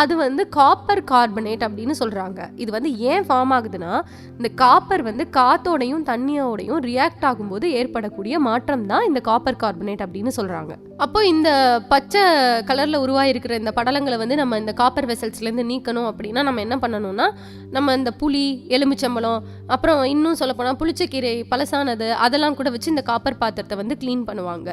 அது வந்து காப்பர் கார்பனேட் அப்படின்னு சொல்கிறாங்க. இது வந்து ஏன் ஃபார்ம் ஆகுதுன்னா, இந்த காப்பர் வந்து காத்தோடையும் தண்ணியோடையும் ரியாக்ட் ஆகும்போது ஏற்படக்கூடிய மாற்றம் தான் இந்த காப்பர் கார்பனேட் அப்படின்னு சொல்கிறாங்க. அப்போ இந்த பச்சை கலரில் உருவாகிருக்கிற இந்த படலங்களை வந்து நம்ம இந்த காப்பர் வெசல்ஸ்லேருந்து நீக்கணும் அப்படின்னா நம்ம என்ன பண்ணணும்னா, நம்ம இந்த புளி, எலுமிச்சம்பழம், அப்புறம் இன்னும் சொல்லப்போனால் புளிச்சக்கீரை, பழசானது, அதெல்லாம் கூட வச்சு இந்த காப்பர் பாத்திரத்தை வந்து க்ளீன் பண்ணுவாங்க.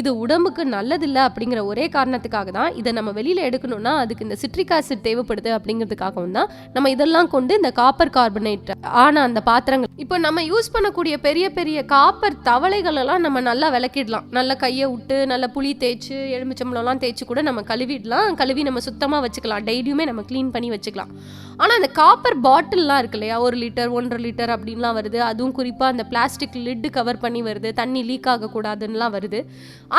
இது உடம்புக்கு நல்லதில்லை அப்படிங்கிற ஒரே காரணத்துக்காக தான் இதை நம்ம வெளியில் எடுக்கணும்னா அதுக்கு இந்த சிட்ரிக் ஆசிட் தேவைப்படுது அப்படிங்கிறதுக்காகவும் தான் நம்ம இதெல்லாம் கொண்டு இந்த காப்பர் கார்பனேட் ஆன அந்த பாத்திரங்கள், இப்போ நம்ம யூஸ் பண்ணக்கூடிய பெரிய பெரிய காப்பர் தவளைகள் எல்லாம் நம்ம நல்லா விளக்கிடலாம். நல்லா கையை விட்டு நல்லா புளி தேய்ச்சி, எலுமிச்சம்பழம்லாம் தேய்ச்சி கூட நம்ம கழுவிடலாம். கழுவி நம்ம சுத்தமாக வச்சுக்கலாம். டெய்லியுமே நம்ம க்ளீன் பண்ணி வச்சுக்கலாம். ஆனால் அந்த காப்பர் பாட்டில்லாம் இருக்கு இல்லையா, 1 லிட்டர் 1.5 லிட்டர் அப்படின்லாம் வருது. அதுவும் குறிப்பாக அந்த பிளாஸ்டிக் லிட்டு கவர் பண்ணி வருது, தண்ணி லீக் ஆகக்கூடாதுன்னெலாம் வருது.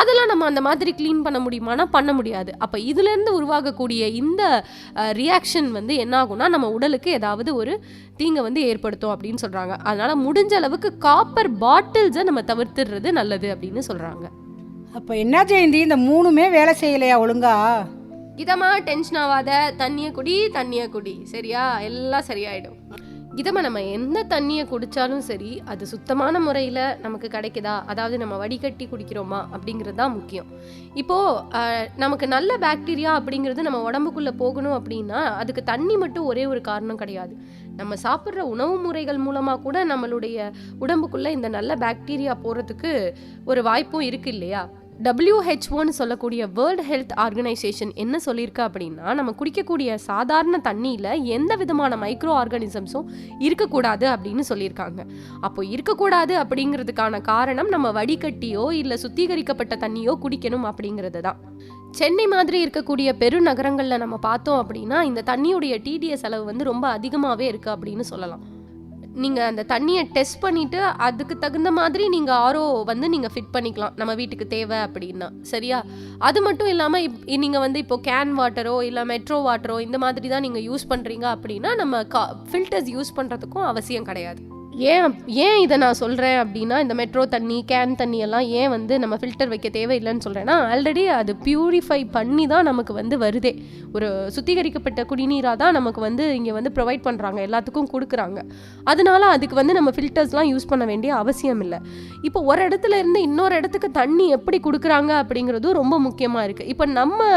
அதெல்லாம் நம்ம அந்த மாதிரி க்ளீன் பண்ண முடியுமானா பண்ண முடியாது. அப்போ இதுலேருந்து உருவாகக்கூடிய இந்த ரியாக்ஷன் வந்து என்ன ஆகும்னா நம்ம உடலுக்கு ஏதாவது ஒரு தீங்கை வந்து ஏற்படுத்தும் அப்படின்னு சொல்கிறாங்க. அதனால் முடிஞ்ச அளவுக்கு காப்பர் பாட்டில்ஸை நம்ம தவிர்த்துடுறது நல்லது அப்படின்னு சொல்கிறாங்க. அப்போ என்ன ஜெயந்தி, இந்த 3மே வேலை செய்யலையா ஒழுங்கா? இதமா டென்ஷன் ஆகாத, தண்ணியை குடி, சரியா? எல்லாம் சரியாயிடும். இதமா நம்ம எந்த தண்ணியை குடித்தாலும் சரி, அது சுத்தமான முறையில் நமக்கு கிடைக்குதா, அதாவது நம்ம வடிகட்டி குடிக்கிறோமா அப்படிங்கிறது தான் முக்கியம். இப்போது நமக்கு நல்ல பாக்டீரியா அப்படிங்கிறது நம்ம உடம்புக்குள்ளே போகணும் அப்படின்னா அதுக்கு தண்ணி மட்டும் ஒரே ஒரு காரணம் கிடையாது. நம்ம சாப்பிட்ற உணவு முறைகள் மூலமாக கூட நம்மளுடைய உடம்புக்குள்ளே இந்த நல்ல பாக்டீரியா போகிறதுக்கு ஒரு வாய்ப்பும் இருக்குது இல்லையா? WHO சொல்லக்கூடிய வேர்ல்டு ஹெல்த் ஆர்கனைசேஷன் என்ன சொல்லியிருக்கா அப்படின்னா, நம்ம குடிக்கக்கூடிய சாதாரண தண்ணியில் எந்த விதமான மைக்ரோ ஆர்கானிசம்ஸும் இருக்கக்கூடாது அப்படின்னு சொல்லியிருக்காங்க. அப்போ இருக்கக்கூடாது அப்படிங்கிறதுக்கான காரணம் நம்ம வடிகட்டியோ இல்லை சுத்திகரிக்கப்பட்ட தண்ணியோ குடிக்கணும் அப்படிங்கிறது தான். சென்னை மாதிரி இருக்கக்கூடிய பெருநகரங்களில் நம்ம பார்த்தோம் அப்படின்னா இந்த தண்ணியுடைய டிடிஎஸ் அளவு வந்து ரொம்ப அதிகமாகவே இருக்குது அப்படின்னு சொல்லலாம். நீங்கள் அந்த தண்ணியை டெஸ்ட் பண்ணிவிட்டு அதுக்கு தகுந்த மாதிரி நீங்கள் ஆரோ வந்து நீங்கள் ஃபிட் பண்ணிக்கலாம் நம்ம வீட்டுக்கு தேவை அப்படின்னா. சரியா? அது மட்டும் இல்லாமல் நீங்கள் வந்து இப்போ கேன் வாட்டரோ இல்லை மெட்ரோ வாட்டரோ இந்த மாதிரி தான் நீங்கள் யூஸ் பண்ணுறீங்க அப்படின்னா நம்ம ஃபில்டர்ஸ் யூஸ் பண்ணுறதுக்கும் அவசியம் கிடையாது. ஏன் இதை நான் சொல்கிறேன் அப்படின்னா, இந்த மெட்ரோ தண்ணி கேன் தண்ணி எல்லாம் ஏன் வந்து நம்ம ஃபில்டர் வைக்க தேவையில்லைன்னு சொல்கிறேன்னா, ஆல்ரெடி அது பியூரிஃபை பண்ணி தான் நமக்கு வந்து வருதே. ஒரு சுத்திகரிக்கப்பட்ட குடிநீராக தான் நமக்கு வந்து இங்கே வந்து ப்ரொவைட் பண்ணுறாங்க, எல்லாத்துக்கும் கொடுக்குறாங்க. அதனால அதுக்கு வந்து நம்ம ஃபில்டர்ஸ்லாம் யூஸ் பண்ண வேண்டிய அவசியம் இல்லை. இப்போ ஒரு இடத்துல இருந்து இன்னொரு இடத்துக்கு தண்ணி எப்படி கொடுக்குறாங்க அப்படிங்கிறதும் ரொம்ப முக்கியமாக இருக்குது. இப்போ நம்ம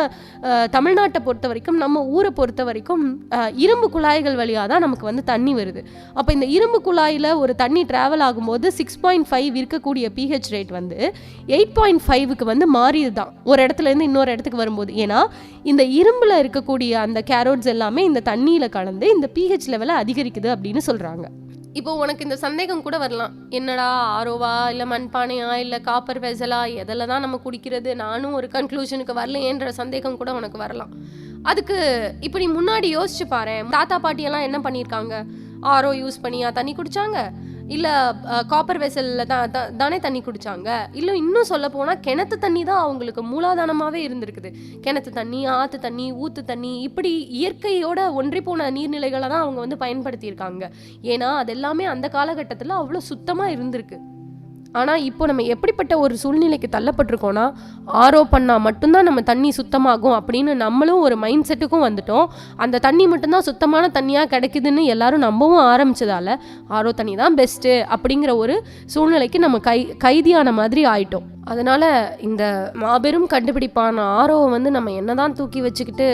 தமிழ்நாட்டை பொறுத்த வரைக்கும், நம்ம ஊரை பொறுத்த வரைக்கும் இரும்பு குழாய்கள் வழியாக தான் நமக்கு வந்து தண்ணி வருது. அப்போ இந்த இரும்பு குழாயில் ஒரு தண்ணி டிராவல் ஆகும்போது 6.5 இருக்கக்கூடிய pH ரேட் வந்து 8.5க்கு வந்து மாறியது தான் ஒரு இடத்துல இருந்து இன்னொரு இடத்துக்கு வரும்போது. ஏன்னா இந்த இரும்புல இருக்கக்கூடிய அந்த கேரோட்ஸ் எல்லாமே இந்த தண்ணியில கலந்து இந்த pH லெவலை அதிகரிக்குது அப்படின்னு சொல்றாங்க. இப்போ உனக்கு இந்த சந்தேகம் கூட வரலாம், என்னடா ஆரோவா இல்லை மண்பானையா இல்லை காப்பர் வெசலா எதில் தான் நம்ம குடிக்கிறது, நானும் ஒரு கன்க்ளூஷனுக்கு வரலையேன்ற சந்தேகம் கூட உனக்கு வரலாம். அதுக்கு இப்படி முன்னாடி யோசிச்சு பாரு, தாத்தா பாட்டியெல்லாம் என்ன பண்ணியிருக்காங்க, ஆரோ யூஸ் பண்ணியா தண்ணி குடிச்சாங்க, இல்லை காப்பர் வெசலில் தானே தண்ணி குடித்தாங்க, இல்லை இன்னும் சொல்ல போனால் கிணத்து தண்ணி தான் அவங்களுக்கு மூலாதானமாகவே இருந்திருக்குது. கிணத்து தண்ணி, ஆற்று தண்ணி, ஊற்று தண்ணி, இப்படி இயற்கையோட ஒன்றி போன நீர்நிலைகளை தான் அவங்க வந்து பயன்படுத்தியிருக்காங்க. ஏன்னா அது எல்லாமே அந்த காலகட்டத்தில் அவ்வளோ சுத்தமாக இருந்திருக்கு. ஆனால் இப்போ நம்ம எப்படிப்பட்ட ஒரு சூழ்நிலைக்கு தள்ளப்பட்டிருக்கோன்னா, ஆரோ பண்ணால் மட்டும்தான் நம்ம தண்ணி சுத்தமாகும் அப்படின்னு நம்மளும் ஒரு மைண்ட் செட்டுக்கும் வந்துட்டோம். அந்த தண்ணி மட்டும்தான் சுத்தமான தண்ணியாக கிடைக்குதுன்னு எல்லாரும் நம்பவும் ஆரம்பிச்சதால ஆரோ தண்ணி தான் பெஸ்ட்டு அப்படிங்கிற ஒரு சூழ்நிலைக்கு நம்ம கைதியான மாதிரி ஆயிட்டோம். அதனால் இந்த மாபெரும் கண்டுபிடிப்பான ஆரோவை வந்து நம்ம என்னதான் தூக்கி வச்சுக்கிட்டு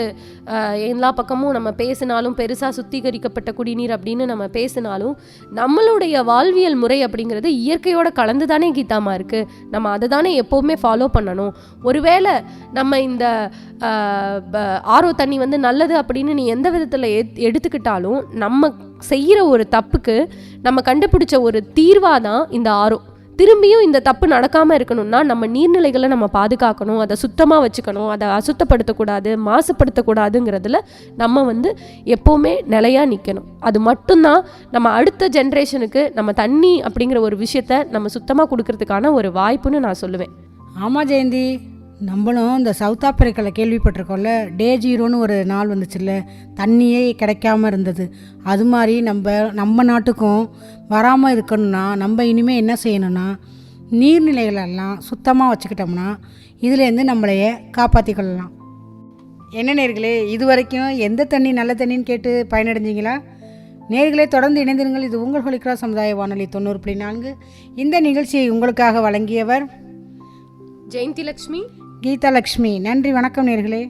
எல்லா பக்கமும் நம்ம பேசினாலும், பெருசாக சுத்திகரிக்கப்பட்ட குடிநீர் அப்படின்னு நம்ம பேசினாலும், நம்மளுடைய வாழ்வியல் முறை அப்படிங்கிறது இயற்கையோட கலந்து தானே கீதாமா இருக்குது. நம்ம அதை தானே எப்போவுமே ஃபாலோ பண்ணணும். ஒருவேளை நம்ம இந்த ஆரோ தண்ணி வந்து நல்லது அப்படின்னு நீ எந்த விதத்தில் எடுத்துக்கிட்டாலும், நம்ம செய்கிற ஒரு தப்புக்கு நம்ம கண்டுபிடிச்ச ஒரு தீர்வாக தான் இந்த ஆரோ. திரும்பியும் இந்த தப்பு நடக்காமல் இருக்கணும்னா நம்ம நீர்நிலைகளை நம்ம பாதுகாக்கணும், அதை சுத்தமாக வச்சுக்கணும், அதை அசுத்தப்படுத்தக்கூடாது, மாசுபடுத்தக்கூடாதுங்கிறதுல நம்ம வந்து எப்போவுமே நிலையாக நிற்கணும். அது மட்டும்தான் நம்ம அடுத்த ஜென்ரேஷனுக்கு நம்ம தண்ணி அப்படிங்கிற ஒரு விஷயத்த நம்ம சுத்தமாக கொடுக்கறதுக்கான ஒரு வாய்ப்புன்னு நான் சொல்லுவேன். ஆமாம் ஜெயந்தி, நம்மளும் இந்த சவுத் ஆப்பிரிக்காவில் கேள்விப்பட்டிருக்கோம்ல, டே 0ன்னு ஒரு நாள் வந்துச்சுல்ல, தண்ணியே கிடைக்காம இருந்தது. அது மாதிரி நம்ம நாட்டுக்கும் வராமல் இருக்கணும்னா நம்ம இனிமேல் என்ன செய்யணும்னா, நீர்நிலைகளெல்லாம் சுத்தமாக வச்சுக்கிட்டோம்னா இதுலேருந்து நம்மளையே காப்பாற்றிக்கொள்ளலாம். என்ன நேர்களே, இது வரைக்கும் எந்த தண்ணி நல்ல தண்ணின்னு கேட்டு பயனடைஞ்சிங்களா? நேர்களே, தொடர்ந்து இணைந்திருங்கள். இது உங்கள் ஹோலிகிராஸ் சமுதாய வானொலி 90.4. இந்த நிகழ்ச்சியை உங்களுக்காக வழங்கியவர் ஜெயந்தி லக்ஷ்மி, கீதா லக்ஷ்மி. நன்றி, வணக்கம் நேர்களே.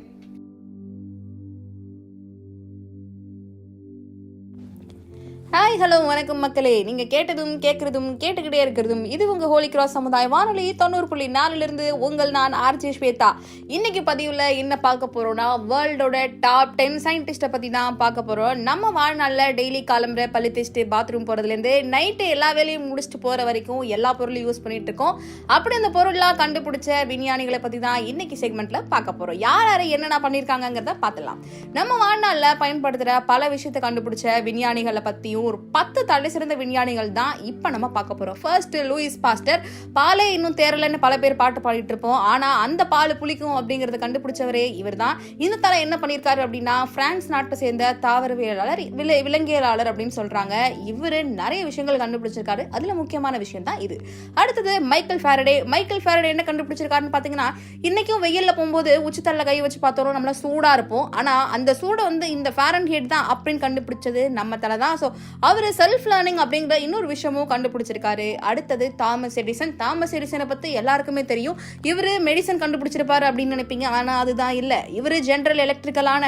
ஹாய், ஹலோ, வணக்கம் மக்களே. நீங்கள் கேட்டதும் கேட்குறதும் கேட்டுக்கிட்டே இருக்கிறதும் இது உங்கள் ஹோலிகிராஸ் சமுதாய வானொலி 90.4 உங்கள் நான் ஆர்ஜே ஸ்வேதா. இன்னைக்கு பதிவில் என்ன பார்க்க போகிறோன்னா, வேர்ல்டோட டாப் 10 சயின்டிஸ்ட்டை பற்றி தான் பார்க்க போகிறோம். நம்ம வாழ்நாளில் டெய்லி காலம்புற பள்ளி தேய்ச்சிட்டு பாத்ரூம் போகிறதுலேருந்து நைட்டு எல்லா வேலையும் முடிச்சுட்டு போகிற வரைக்கும் எல்லா பொருளையும் யூஸ் பண்ணிட்டு இருக்கோம். அப்படி அந்த பொருள்லாம் கண்டுபிடிச்ச விஞ்ஞானிகளை பற்றி தான் இன்னைக்கு செக்மெண்ட்டில் பார்க்க போகிறோம். யார் யார் என்னென்ன பண்ணியிருக்காங்கிறத பார்த்துலாம். நம்ம வாழ்நாளில் பயன்படுத்துகிற பல விஷயத்தை கண்டுபிடிச்ச விஞ்ஞானிகளை பற்றியும் ஒரு 10 தலை சிறந்த விஞ்ஞானிகள் தான் இப்ப நம்ம பார்க்க போறோம். First, Louis Pasteur. பாலே இன்னும் தேரலன்னு பல பேர் பாட்டு பாடிட்டு இருப்போம். ஆனா அந்த பால் புளிக்கும் அப்படிங்கறத கண்டுபிடிச்சவரே இவர் தான். இந்த தலை என்ன பண்ணிருக்காரு அப்படின்னா, பிரான்ஸ் நாட்டை சேர்ந்த தாவரவியலாளர், விலங்கியலாளர் அப்படின்னு சொல்றாங்க. இவரு நிறைய விஷயங்கள் கண்டுபிடிச்சிருக்காரு. அதுல முக்கியமான விஷயம் தான் இது. அடுத்தது மைக்கேல் ஃபாரடே. மைக்கேல் ஃபாரடே என்ன கண்டுபிடிச்சிருக்காருன்னு பாத்தீங்கன்னா, இன்னைக்கும் வெயில்ல போகும்போது உச்சித்தல்ல கை வச்சு பார்த்தோம் நம்மள சூடா இருப்போம். ஆனா அந்த சூட வந்து இந்த ஃபாரன்ஹீட் தான் அப்படின்னு கண்டுபிடிச்சது நம்ம தலை தான். ஸோ அவர் செல்ஃப் லேர்னிங் அப்படிங்கிற இன்னொரு விஷயமும் கண்டுபிடிச்சிருக்காரு. அடுத்தது தாமஸ் எடிசன். தாமஸ் எடிசனை பத்தி எல்லாருக்குமே தெரியும். இவரு மெடிசன் கண்டுபிடிச்சிருப்பாரு அப்படின்னு நினைப்பீங்க, ஆனா அதுதான் இல்ல. இவரு ஜெனரல் எலக்ட்ரிக்கலான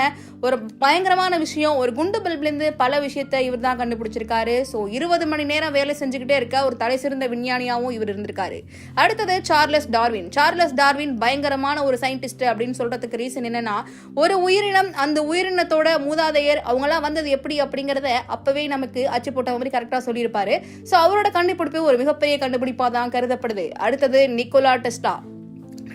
ஒரு பயங்கரமான விஷயம், ஒரு குண்டு பல்ப்லேருந்து பல விஷயத்தை இவர் தான் கண்டுபிடிச்சிருக்காரு. ஸோ 20 மணி நேரம் வேலை செஞ்சுக்கிட்டே இருக்க ஒரு தலை சிறந்த விஞ்ஞானியாவும் இவர் இருந்திருக்காரு. அடுத்தது சார்லஸ் டார்வின். சார்லஸ் டார்வின் பயங்கரமான ஒரு சயின்டிஸ்ட் அப்படின்னு சொல்றதுக்கு ரீசன் என்னன்னா, ஒரு உயிரினம், அந்த உயிரினத்தோட மூதாதையர் அவங்களாம் வந்தது எப்படி அப்படிங்கறத அப்பவே நமக்கு அச்சு போட்ட மாதிரி கரெக்டா சொல்லியிருப்பாரு. சோ அவரோட கண்டுபிடிப்பு ஒரு மிகப்பெரிய கண்டுபிடிப்பா தான் கருதப்படுது. அடுத்தது நிக்கோலா டெஸ்லா.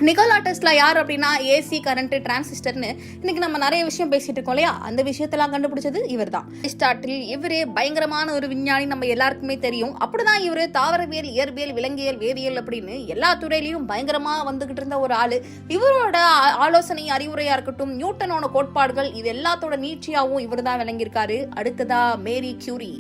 நிகோலா டெஸ்லா யார் அப்படின்னா ஏசி கரண்ட் டிரான்சிஸ்டர்னு இன்னைக்கு நம்ம நிறைய விஷயம் பேசிட்டு இருக்கோம் இல்லையா, அந்த விஷயத்தெல்லாம் கண்டுபிடிச்சது இவர் தான். அரிஸ்டாட்டில் இவரு பயங்கரமான ஒரு விஞ்ஞானி, நம்ம எல்லாருக்குமே தெரியும். அப்படிதான் இவரு தாவரவியல், இயற்பியல், விலங்கியல், வேதியியல் அப்படின்னு எல்லா துறையிலையும் பயங்கரமா வந்துகிட்டு இருந்த ஒரு ஆளு. இவரோட ஆலோசனை அறிவுரையா இருக்கட்டும், நியூட்டனோட கோட்பாடுகள், இது எல்லாத்தோட நீட்சியாவும் இவர் தான் விளங்கியிருக்காரு. அடுத்ததா மேரி கியூரி,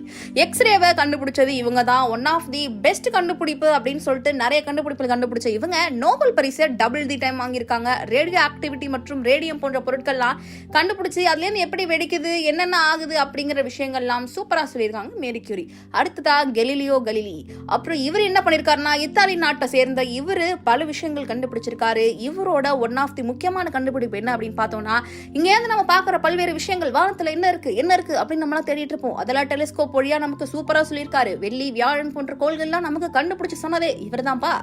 எக்ஸ்ரேவை கண்டுபிடிச்சது இவங்க தான். ஒன் ஆஃப் தி பெஸ்ட் கண்டுபிடிப்பு அப்படின்னு சொல்லிட்டு நிறைய கண்டுபிடிப்புகள் கண்டுபிடிச்ச இவங்க நோபல் பரிசை டபுள் தி டைம் வாங்கியிருக்காங்க. ரேடியோ ஆக்டிவிட்டி மற்றும் ரேடியம் போன்ற பொருட்கள்லாம் கண்டுபிடிச்சு அதுல இருந்து எப்படி வெடிக்குது, என்னென்ன ஆகுது அப்படிங்கிற விஷயங்கள்லாம் சூப்பரா சொல்லியிருக்காங்க மேரி கியூரி. அடுத்ததா கெலிலியோ கலிலி. அப்புறம் இவர் என்ன பண்ணிருக்காருன்னா, இத்தாலி நாட்டை சேர்ந்த இவரு பல விஷயங்கள் கண்டுபிடிச்சிருக்காரு. இவரோட ஒன் ஆஃப் தி முக்கியமான கண்டுபிடிப்பு என்ன அப்படின்னு பார்த்தோம்னா, இங்க இருந்து நம்ம பாக்குற பல்வேறு விஷயங்கள், வானத்துல என்ன இருக்கு அப்படின்னு நம்மளாம் தேடிட்டு இருப்போம். அதெல்லாம் டெலிஸ்கோப் வழியா நமக்கு சூப்பரா சொல்லியிருக்காரு. வெள்ளி, வியாழன் போன்ற கோள்கள்லாம் நமக்கு கண்டுபிடிச்சு சொன்னதே இவர் தான்ப்பா.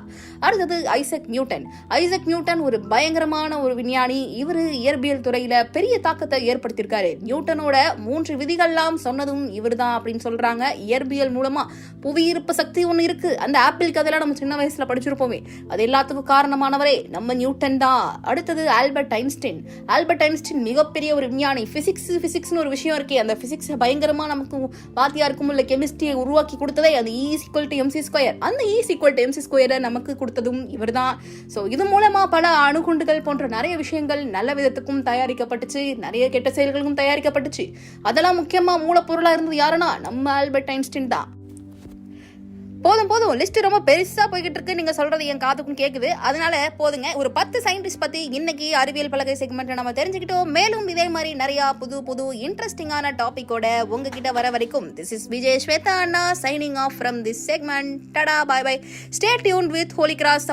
அடுத்தது ஐசக் நியூட்டன். ஐசக் நியூட்டன் ஒரு பயங்கரமான ஒரு விஞ்ஞானி. இவரு இயற்பியல் துறையில பெரிய தாக்கத்தை ஏற்படுத்தியிருக்காரு. நியூட்டனோட 3 விதிகள்லாம் சொன்னதும் இவர் தான் அப்படின்னு சொல்றாங்க. இயற்பியல் மூலமா புவியீர்ப்பு சக்தி ஒண்ணு இருக்கு, அந்த ஆப்பிள் கதையெல்லாம் நம்ம சின்ன வயசுல படிச்சிருப்போமே, அது எல்லாத்துக்கும் காரணமானவரே நம்ம நியூட்டன் தான். அடுத்தது ஆல்பர்ட் ஐன்ஸ்டைன். ஆல்பர்ட் ஐன்ஸ்டைன் மிகப்பெரிய ஒரு விஞ்ஞானி. பிசிக்ஸ்னு ஒரு விஷயம் இருக்கே, அந்த பிசிக்ஸ் பயங்கரமா நமக்கு பாத்தியா இருக்கும் இல்ல, கெமிஸ்ட்ரியை உருவாக்கி கொடுத்ததே அந்த E=mc². அந்த E=mc² நமக்கு கொடுத்ததும் இவர் தான். சோ இது மூலமா பல அணுகுண்டுகள் போன்ற நிறைய விஷயங்கள் நல்ல விதத்துக்கும் தயாரிக்கப்பட்டுச்சு, நிறைய கெட்ட செயல்களுக்கும் தயாரிக்கப்பட்டுச்சு. அதெல்லாம் முக்கியமா மூலப்பொருளா இருந்தது யாருன்னா நம்ம ஆல்பர்ட் ஐன்ஸ்டைன் தான். போதும் லிஸ்ட் ரொம்ப பெருசா போய்கிட்டு இருக்கு. நீங்க சொல்றது என் காதுக்கும் கேக்குது, அதனால போதுங்க. ஒரு 10 சயின்டிஸ்ட் பத்தி இன்னைக்கு அறிவியல் பலகை செக்மெண்ட் நம்ம தெரிஞ்சுக்கிட்டோம். மேலும் இதே மாதிரி நிறைய புது இன்ட்ரெஸ்டிங்கான டாபிக்கோட உங்ககிட்ட வர வரைக்கும் திஸ் இஸ் விஜய் ஸ்வேதா அண்ணா signing off from this segment. Tata, bye bye. Stay tuned with Holy cross.